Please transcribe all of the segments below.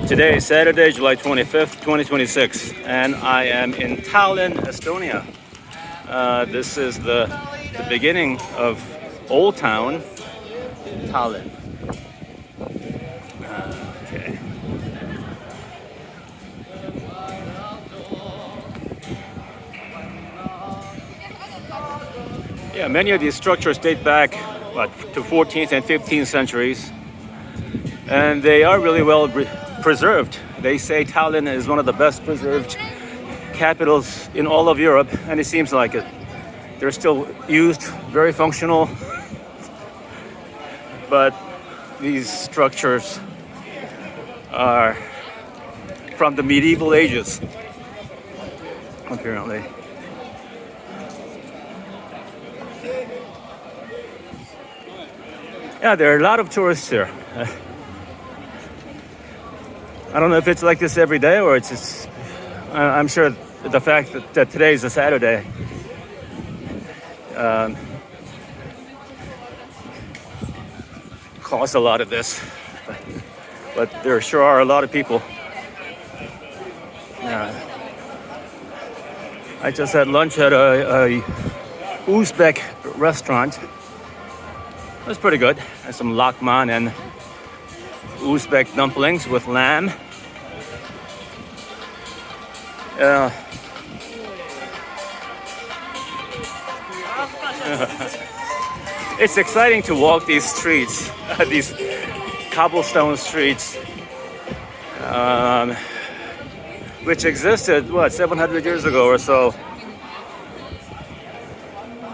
Today is Saturday, July 25th, 2026, and I am in Tallinn, Estonia. This is the beginning of Old Town, Tallinn. Okay. Yeah, many of these structures date back to 14th and 15th centuries, and they are really well preserved. They say Tallinn is one of the best preserved capitals in all of Europe, and it seems like it. They're still used, very functional, but these structures are from the medieval ages, apparently. Yeah, there are a lot of tourists here. I don't know if it's like this every day or it's just, I'm sure the fact that today is a Saturday caused a lot of this. But there sure are a lot of people. I just had lunch at a Uzbek restaurant. It was pretty good. Had some lakman and Uzbek dumplings with lamb. It's exciting to walk these streets, these cobblestone streets, which existed, 700 years ago or so.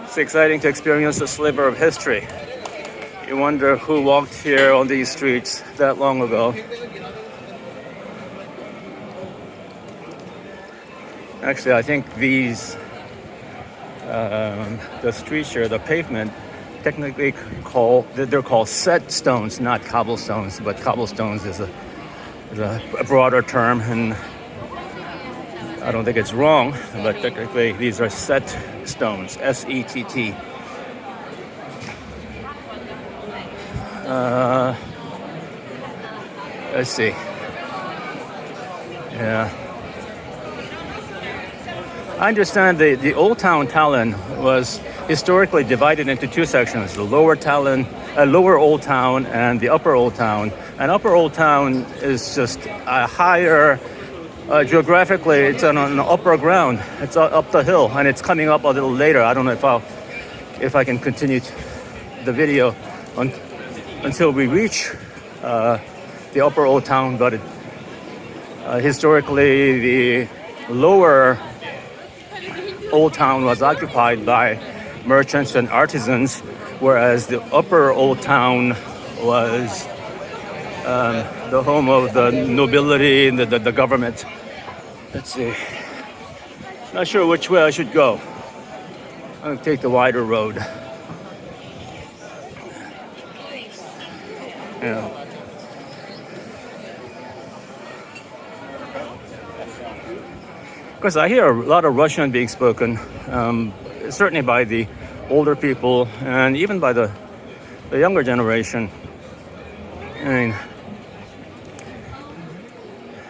It's exciting to experience a sliver of history. You wonder who walked here on these streets that long ago. Actually, I think these, the streets here, the pavement, technically they're called set stones, not cobblestones. But cobblestones is a broader term, and I don't think it's wrong. But technically, these are set stones, S-E-T-T. Let's see. Yeah. I understand the Old Town Tallinn was historically divided into two sections: the Lower Tallinn, Lower Old Town, and the Upper Old Town. And Upper Old Town is just a higher, geographically, it's on an upper ground. It's up the hill, and it's coming up a little later. I don't know if I can continue the video until we reach the Upper Old Town, but historically the Lower Old Town was occupied by merchants and artisans, whereas the Upper Old Town was the home of the nobility and the government. Let's see. Not sure which way I should go. I'm going to take the wider road. Yeah. Because I hear a lot of Russian being spoken, certainly by the older people and even by the younger generation. I mean,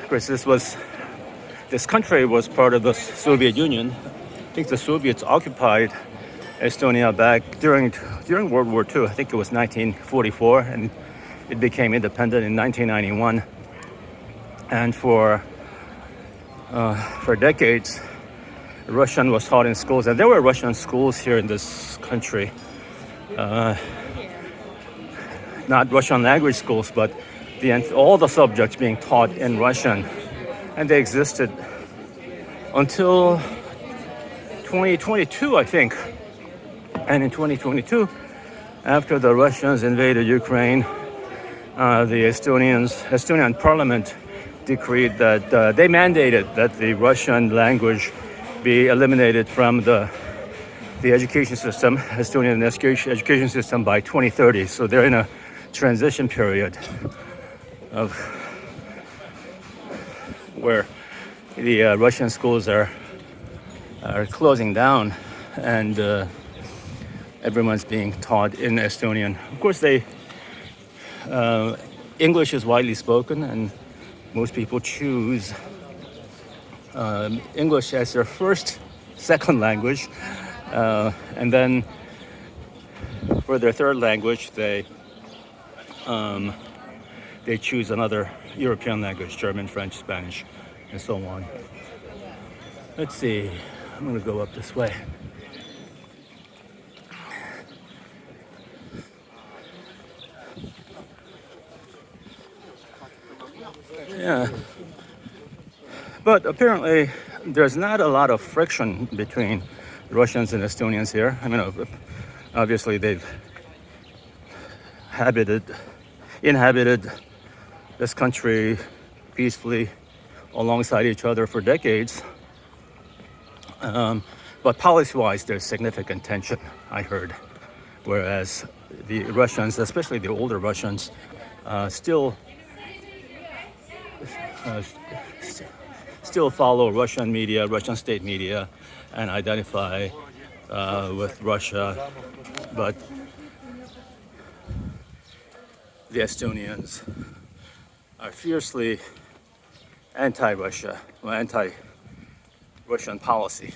of course, this country was part of the Soviet Union. I think the Soviets occupied Estonia back during World War II. I think it was 1944, and it became independent in 1991. And for decades, Russian was taught in schools, and there were Russian schools here in this country. Not Russian language schools, but all the subjects being taught in Russian. And they existed until 2022, I think. And in 2022, after the Russians invaded Ukraine, the Estonian parliament decreed that they mandated that the Russian language be eliminated from the education system, Estonian education system, by 2030. So they're in a transition period of where the Russian schools are closing down, and everyone's being taught in Estonian. Of course, English is widely spoken, and most people choose English as their second language, and then for their third language, they choose another European language, German, French, Spanish, and so on. Let's see, I'm gonna go up this way. Yeah, but apparently there's not a lot of friction between Russians and Estonians here. I mean, obviously they've inhabited this country peacefully alongside each other for decades. But policy-wise, there's significant tension, I heard. Whereas the Russians, especially the older Russians, still follow Russian media, Russian state media, and identify with Russia. But the Estonians are fiercely anti-Russia, or anti-Russian policy.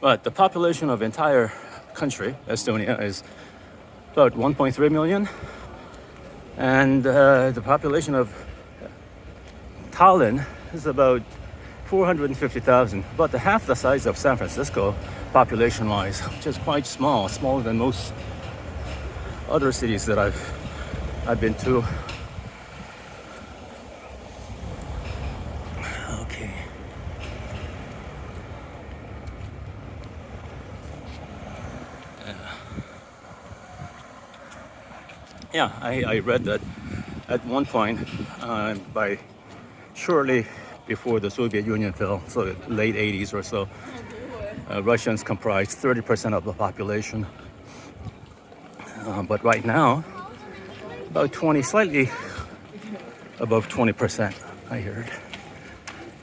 But the population of entire country, Estonia, is about 1.3 million, and the population of Tallinn is about 450,000, about half the size of San Francisco, population-wise, which is quite small, smaller than most other cities that I've been to. Okay. Yeah, I read that at one point, shortly before the Soviet Union fell, so late 80s or so, Russians comprised 30% of the population. But right now, about slightly above 20%, I heard.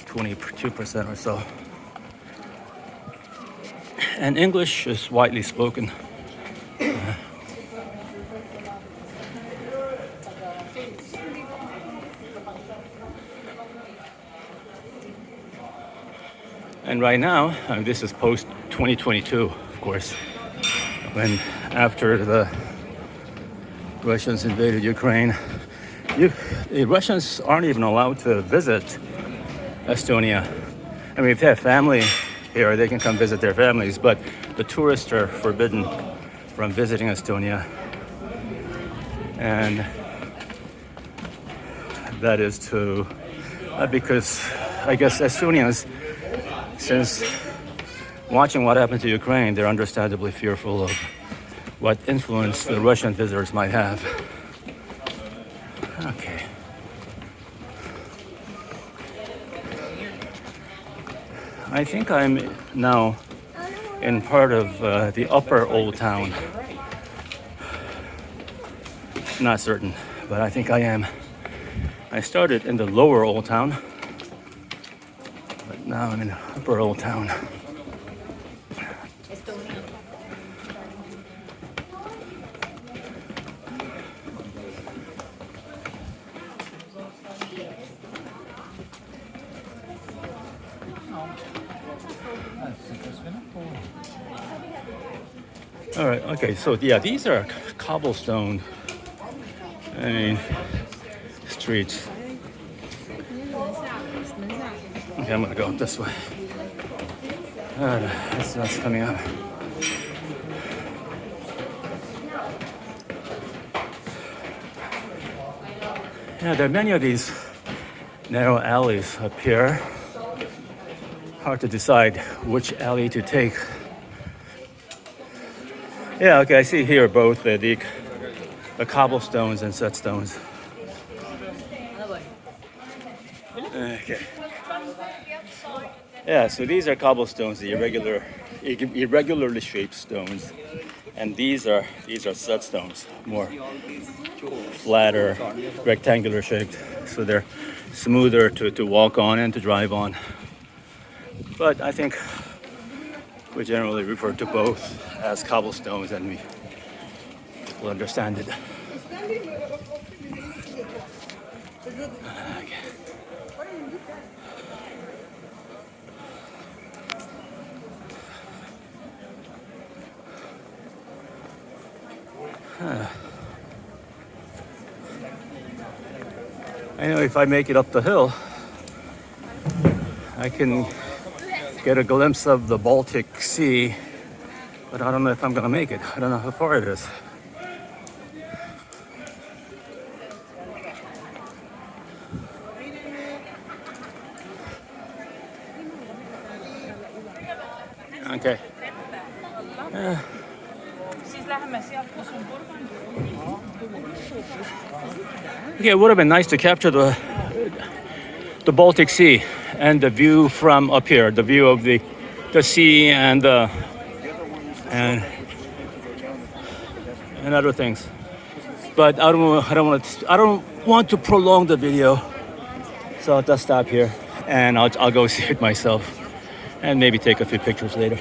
22% or so. And English is widely spoken. And right now, this is post 2022, of course, when after the Russians invaded Ukraine, the Russians aren't even allowed to visit Estonia. I mean, if they have family here, they can come visit their families, but the tourists are forbidden from visiting Estonia. And that is because I guess Estonians, since watching what happened to Ukraine, they're understandably fearful of what influence the Russian visitors might have. Okay. I think I'm now in part of the upper Old Town. Not certain, but I think I am. I started in the lower Old Town, but now I'm in the upper Old Town. All right, okay, so yeah, these are cobblestone, streets. Okay, I'm gonna go up this way. That's coming up. Yeah, there are many of these narrow alleys up here. Hard to decide which alley to take. Yeah, okay, I see here both the cobblestones and setstones. Okay. Yeah, so these are cobblestones, the irregularly shaped stones, and these are setstones, more flatter, rectangular shaped, so they're smoother to walk on and to drive on. But I think We generally refer to both as cobblestones, and we will understand it. I know if I make it up the hill, I can get a glimpse of the Baltic Sea, but I don't know if I'm gonna make it. I don't know how far it is. Okay. Okay, it would have been nice to capture the Baltic Sea and the view from up here, the view of the sea and and other things. But I don't want to prolong the video, so I'll just stop here and I'll go see it myself and maybe take a few pictures later.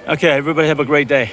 Okay, everybody have a great day.